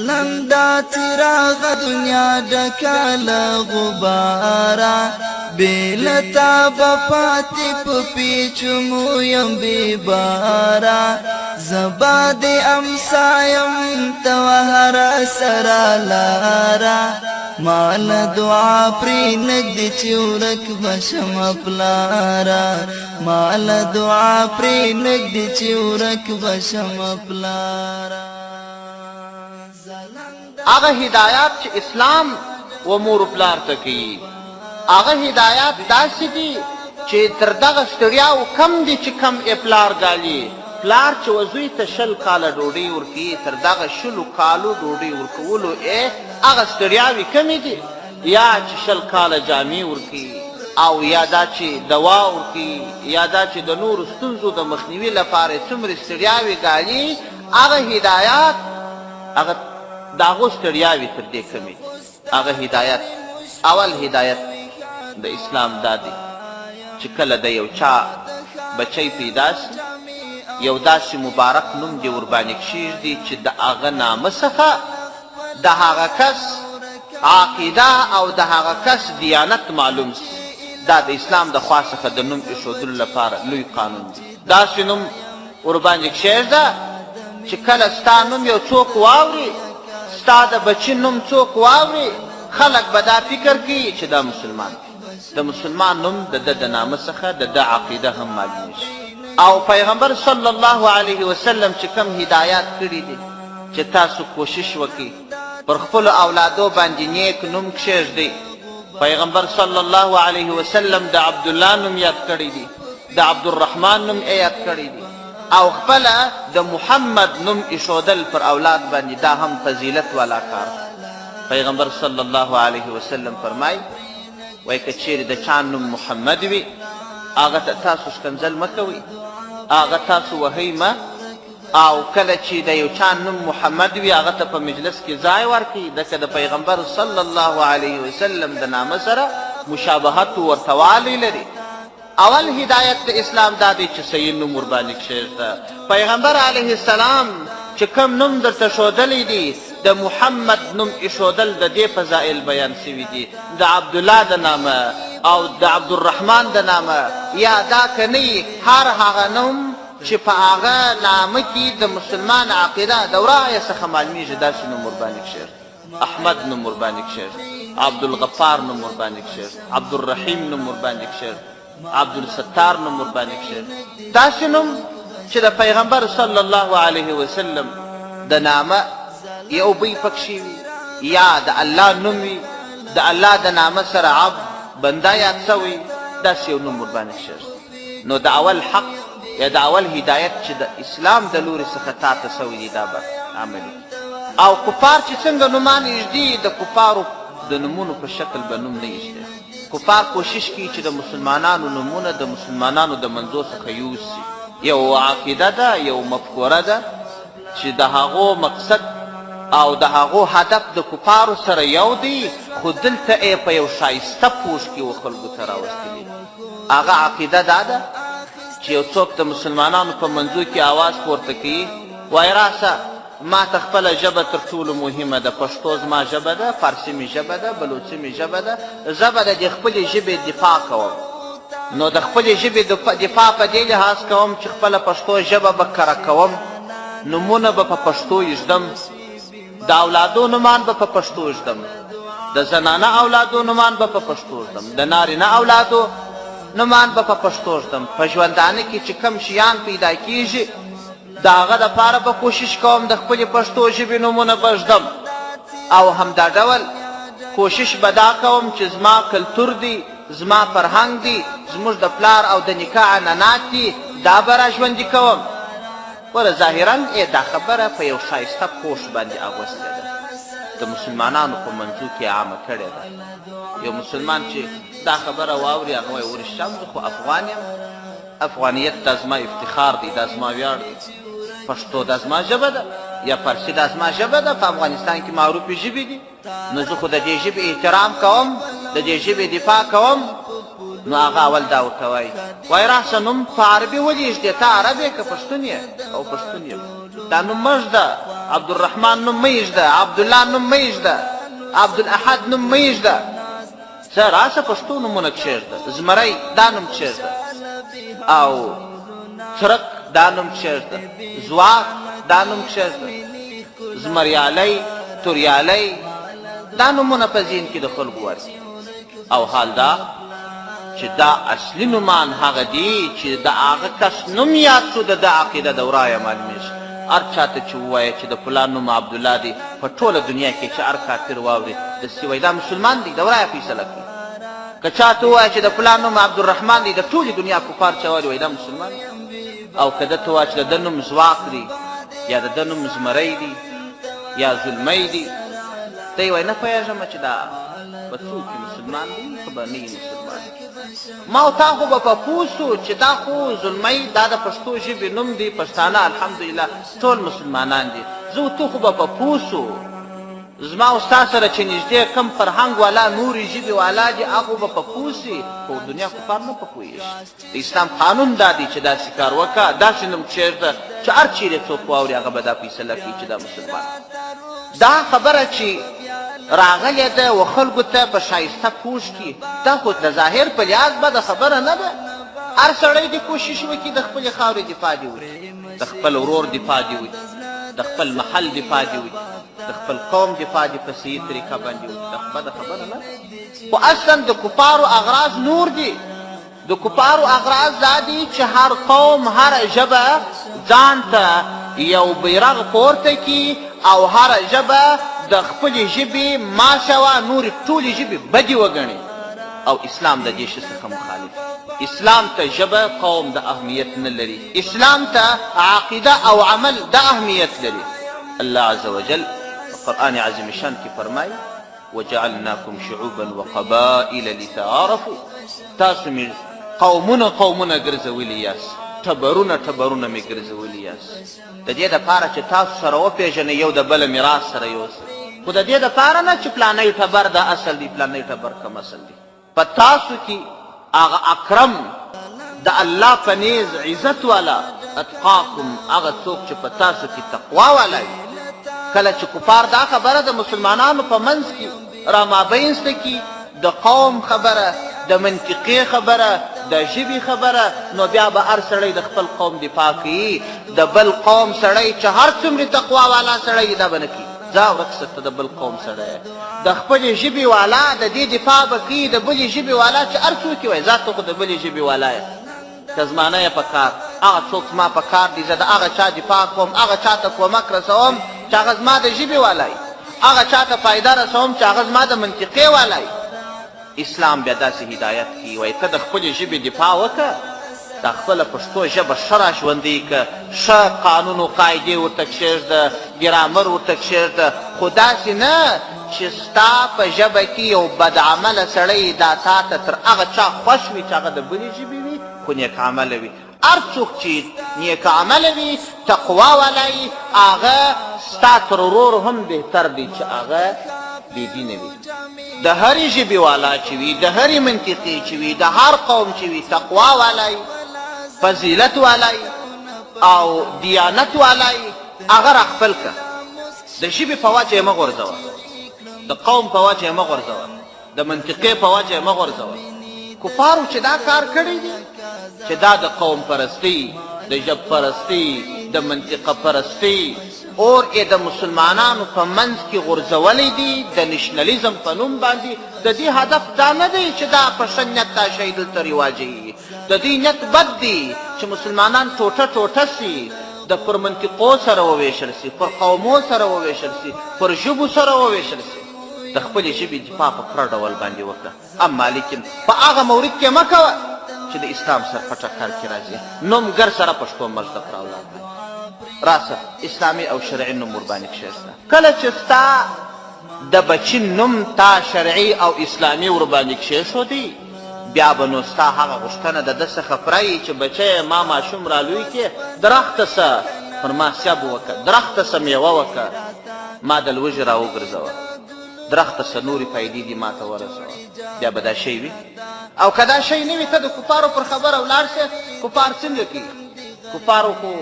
زلندا څراغ دنیا ډکه له غباره بېلتا به پاتې په پیچو مو یم بېباره زبا د امسا یم ته هره سره لاره مال دعا پرې نږدې چې ورک به شم پلاره مال دعا پرې نږدې چې ورک به شم پلاره هغه هدایات چې اسلام و مور پلار ته کوي هغه هدایات داسې دي چې تر دغه ستړیاو کم دي چې کم یې پلار ګالي پلار چې وزوی ته 20 کاله ډوډۍ ورکوي تر دغه 20 کالو ډوډۍ ورکولو هغه ستړیاوې کمې دي یا چې 20 کاله جامې ورکوي او یا دا چې دوا ورکوي یا دا چې د نورو ستونزو د مخنیوي لپاره څومره ستړیاوې ګالي هغه هدایات هغه د هغو ستړیاوې تر دې کمې دي هغه هدایت اول هدایت د اسلام دا دی چې کله د یو چا بچی پیدا سي یو داسې مبارک نوم دې ورباندې کښېږدي چې د هغه نامه څخه د هغه کس عقیده او د هغه کس دیانت معلوم سي دا د اسلام د خوا څخه د نوم ایښودلو لپاره لوی قانون دی داسې نوم ورباندې کښېږده چې کله ستا نوم یو څوک واوري ستا د بچي نوم څوک واوري خلک به دا فکر کوي چې دا مسلمان د مسلمان نوم د ده د نامه څخه د ده عقیده هم معلومیږي او پیغمبر صلی الله علیه وسلم چې کوم هدایات کړي دي چې تاسو کوشش وکړئ پر خپلو اولادو باندې نیک نوم کښېږدئ پیغمبر صلی الله علیه وسلم د عبدالله نوم یاد کړی دی د عبدالرحمن نوم یاد کړی دی او خپله د محمد نوم ایښودل پر اولاد باندې دا هم فضیلت والا کار پیغمبر صلی الله علیه وسلم فرمای وای که چیرې د چا نوم محمد وي هغه ته تاسو ښکنځل مه کوئ هغه تاسو وهئ مه او کله چې د یو چا نوم محمد وي هغه ته په مجلس کې ځای ورکړي ځکه د پیغمبر صلی الله علیه وسلم د نامه سره مشابهت و ورته والی لري اول هدایت د اسلام دا دی چې صحیح نوم ورباندې کښېږده پیغمبر علیه السلام چې کوم نوم درته ښودلی دی د محمد نوم ایښودل د دې فضایل بیان سوي دي د عبدالله د نامه او د عبدالرحمن د نامه یا دا که نه هر هغه نوم چې په هغه نامه کې د مسلمان عقیده د ورایه څخه معلومیږي داسې نوم ورباندې کښېږده احمد نوم ورباندې کښېږده عبدالغفار نوم ورباندې کښېږده عبدالرحیم نوم ورباندې کښېږده عبدالستار نوم ورباندې کښېږده داسې نوم چې د پیغمبر صلی الله علیه وسلم د نامه یو بی پکښې وي یا د الله نوم وي د الله د نامه سره عبد بنده یاد سوی داسې یو نوم ورباندې کښېږده نو د اول حق یا د اول هدایت چې د اسلام د لورې څخه تا ته سوی دي دا به عملي او کفار چې څنګه نومان ایږدي د کفارو د نومونو په شکل به نوم نه ایږدي کفار کوشش کوي چې د مسلمانانو نومونه د مسلمانانو د منځو څخه یوسي یو عقیده ده یو مفکوره ده چې د هغو مقصد او د هغو هدف د کفارو سره یو دی خو دلته یې په یو ښایسته پوښ کې و خلکو ته راوستلي هغه عقیده دا ده چې یو څوک د مسلمانانو په منځو کې آواز پورته کوي وایي راسه ما ته خپله ژبه تر ټولو مهمه ده پښتو زما ژبه ده فارسي مې ژبه ده بلوچي مې ژبه ده زه به د دې خپلې ژبې دفاع کوم نو د خپلې ژبې دفاع په دې لحاظ کوم چې خپله پښتو ژبه به کره کوم نومونه به په پښتو ایږدم د اولادو نومان به په پښتو ایږدم د زنانه اولادو نومان به په پښتو ایږدم د نارینه اولادو نومان به په پښتو ایږدم په ژوندانه کې چې کوم شیان پیدا کیږي د هغه دپاره به کوشش کوم د خپلې پښتو ژبې نومونه به ایږدم او همدا ډول کوشش به دا کوم چې زما کلتور دی زما فرهنګ دی زموږ د پلار او د نکاح عنعنات دي دا به را ژوندي کوم ګوره ظاهرا دا خبره په یو ښایسته پوښ باندې اغوستې ده د مسلمانانو په منځو کې عامه کړې ده یو مسلمان چې دا خبره واوري هغه وایي ورشم زه خو افغان یم افغانیت دا زما افتخار دی دا زما ویاړ دی پښتو دا زما ژبه ده یا فارسي دا زما ژبه ده په افغانستان کې معروفې ژبې دي نو زه خو د دې ژبې احترام کوم د دې ژبې دفاع کوم نو هغه اول دا ورته وایي وایي راسه نوم په عربي ولې ایږدې ته عرب یې که پښتون یې او پښتون یم دا نوم مه ږده، عبدالرحمن نوم مه یږده، عبدالله نوم مه یږده، عبدالاحد نوم مه یږده. څه راشه پښتو نومونه کښېږده. زمری دا نوم کښېږده، او څرک دا نوم کښېږده، ځواک دا نوم کښېږده، زمریالی، توریالی، دا نومونه په ذهن کې د خلکو ورځي. او حال دا چې دا اصلي نومان هغه دي چې د هغه کس نوم یاد شو د ده عقیده د ورایه معلومېږي. هر چاته چې ووایه چې د فلان نوم عبدالله دی، په ټوله دنیا کې چې هر کافر واوري داسې وایي دا مسلمان دی، د ورایه فیصله کوي. که چاته ووایه چې د فلان نوم عبدالرحمن دی، د ټولې دنیا کفار چې واوري وایي دا مسلمان دی. او که ده ته ووایه چې د ده نوم ځواک دی، یا د ده نوم زمری دی، یا زلمی دی، ته یې وایي نه پوهېږم چې دا به څوک مسلمان دی که به نه یي مسلمان. ما او تا خو به په پوه سو چې دا خو زلمی دا د پښتو ژبې نوم دی، پښتانه الحمدلله ټول مسلمانان دي. زه تو خو به په پوه سو، زما او ستا سره چې نږدې کم فرهنګ والا نورې ژبې والا دي هغه به په پوه سي، خو دنیا کفار نه په پوهېږي. د اسلام قانون دا دی چې داسې کار وکړه، داسې نوم کښېږده چې هر چیرې څوک واوري هغه به دا فیصله کوي چې دا مسلمان. دا خبره چې راغلې ده و خلکو ته په شایسته پوښ کې، دا خو د ظاهر په لحاظ بده خبره نه ده. هر سړی دې کوشش وکړي د خپلې خاورې دفاع دې وکړي، د خپل ورور دفاع دې وکړي، د خپل محل دفاع دې وکړي، د خپل قوم دفاع دې په صحیح طریقه باندې وکړي. دا بده خبره نه ده. خو اصلا د کفارو اغراض نور دي. د کفارو اغراض دا دي چې هر قوم هر ژبه ځان ته یو بیرغ پورته کړي او هر ژبه د خپلې ژبې ماشه وه، نورې ټولې ژبې بدې وګڼي. او اسلام د دې شي څخه مخالف. اسلام ته ژبه قوم د اهمیت نه لري، اسلام ته عقیده او عمل د اهمیت لري. الله عز وجل په قرآن عظیم شان کې فرمایي وجعلناکم شعوبا وقبائل لتعارفوا، تاسو مې قومونه ګرځولي یاست، ټبرونه مې ګرځولي یاست، د دې دپاره چې تاسو سره وپېژنئ، یو د بله میراث سره یوسئ. خو د دې دپاره نه چې فلانی ټبر د اصل دی، فلانی ټبر کم اصل دی. په تاسو کې هغه اکرم د الله په نیز عزت والا، اتقاکم هغه څوک چې په تاسو کې تقوا والا وي. کله چې کفار دا خبره د مسلمانانو په منځ کې رامابینسته کي، د قوم خبره، د منطقې خبره، د ژبې خبره، نو بیا به هر سړی د خپل قوم دفاع کوي. د بل قوم سړی چې هر څومره تقوا والا سړی دا به نه کوي، ځه ورک شه ته د بل قوم سړی. د خپلې ژبې والا د دې دفاع به کوي، د بلې ژبې والا چې هر څوک یې وایي ځه ته خو د بلې ژبې والا یې، که زمانه یې په کار، هغه څوک زما په کار دي، زه د هغه چا دفاع کوم، هغه چا ته کومک رسوم چې هغه زما د ژبې والا وي، هغه چا ته فایده رسوم چې هغه زما د منطقې والا وي. اسلام بیا داسې هدایت کوي، وایي ته د خپلې ژبې دفاع وکړه، دا خپله پښتو ژبه ښه راژوندۍ کړه، ښه قانون و قاعدې ورته کښېږده، ګرامر ورته کښېږده. خو داسې نه چې ستا په ژبه کې یو بدعمله سړی دا تا ته تر هغه چا خوښ وي چې هغه د بلې ژبې وي خو نیک عمله وي. هر څوک چې نیک عمله وي، تقوا والا وي، هغه ستا تر ورور هم بهتر دی چې هغه بېدینه وي. د هرې ژبې والا چې وي، د هرې منطقې چې وي، د هر قوم چې وي، تقوا والا وي، فضیلت والا وي او دیانت والا وي، هغه راخپل کړه. د ژبې په وجه یې مه غورځوه، د قوم په وجه یې مه غورځوه، د منطقې په وجه یې مه غورځوه. کفارو چې دا کار کړی دی، چې دا د قوم پرستی، د ژب پرستی، د منطقه پرستی اور یې د مسلمانانو په منځ کې غورځولی دي د نشنلیزم په نوم باندې. د دې هدف دا نه دی چې دا په ښه نیت دا شی دلته رواجوي، د دې نیت بد دی چې مسلمانان ټوټه سي، د پر منطقو سره وویشل سي، پر قومو سره وویشل سي، پر ژبو سره وویشل سي. د خپلې ژبې دفاع په پوره ډول باندې وکړه، اما لیکن په هغه مورد کې مه کوه چې د اسلام سره په ټکر کې راځي. نومګر سره پښتو مزده کړه اولاد راسه اسلامي او شرعي نوم ورباندې کښېږده. کله چې ستا د بچي نوم تا شرعي او اسلامي ورباندې کښېښودی، بیا به نو ستا هغه غوښتنه د ده څخه پرایي چې بچی ما ماشوم رالوی کې درخته څه پر ما سیب وکړه، درخته څه میوه وکړه، ما د لوږې راوګرځوه، درخته څه نورې فایدې دي ما ته ورسوه. بیا به دا شی وي. او که دا شی نه وي، ته د کفارو پر خبره ولاړ سې. کفار څنګه کوي؟ کفارو خو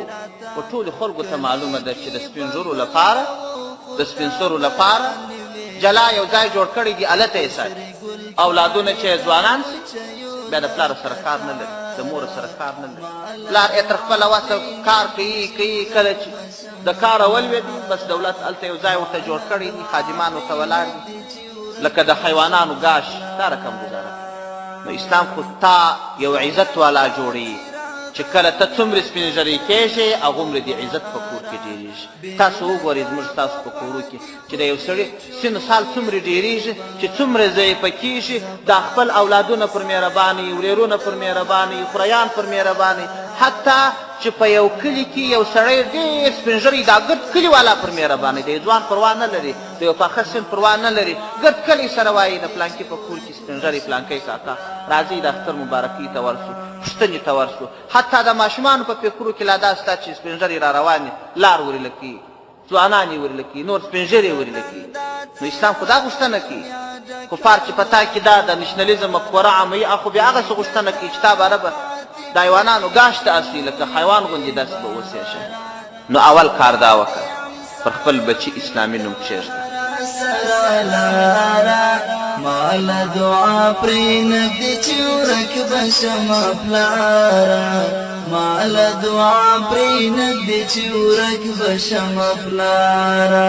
په ټولو خلکو ته معلومه ده چې د سپین ږیرو لپاره د سپین سرو لپاره جلا یو ځای جوړ کړی دي هلته یې ساتي اولادونه چې ځوانان سي بیا د پلار سره کار نه لري د مور سره کار نه لري پلار یې تر خپله وسه کار کوي کله چې د کاره ولوېدي بس دولت هلته یو ځای ورته جوړ کړی دي خادمان ورته ولاړ دي لکه د حیوانانو ګاش دا رقم ګزاره نو اسلام خو تا یو عزت والا جوړي چې کله ته څومره سپین ږیری کېږې هغومره د عزت په کور کې ډېرېږي تاسو وګورئ زموږ ستاسو په کورو کې چې د یو سړي سن سال څومره ډېرېږي چې څومره ضعیفه کېږي دا خپل اولادونه پر مهربانۍ ورېرونه پر مهربانۍ خوریان پر مهربانۍ حتی چې په یو کلي کې یو سړی ډېر سپین ږیری دا ګرد کلي والا پر مهربانۍ د یو ځوان پروا نه لري د یو پاخه سن پروا نه لري ګرد کلي سره وایي د پلانکي په کور کې سپین ږیری پلانکی کاکا راځئ د اختر مبارکۍ ته ورسو پوښتنې ته ورسو حتی د ماشومانو په فکرو کې لا دا سته چې سپین ږیری را روان دي لار ورېله کوي ځوانان یې ورېله کوي نور سپین ږیری یې ورېله کوي نو اسلام خو دا غوښتنه کوي کفار چې په تا کې دا د نشنلیزم مفکوره عاموي خو بیا هغسې غوښتنه کوي چې تا باره به د حیوانانو ګاش ته اصلي لکه حیوان غوندې داسې به اوسېږي نو اول کار دا وکړه پر خپل بچي اسلامي نوم کښېږده مال دعا پرې نږدې چې ورک بشم پلاره مال دعا پرې نږدې چې ورک بشم پلاره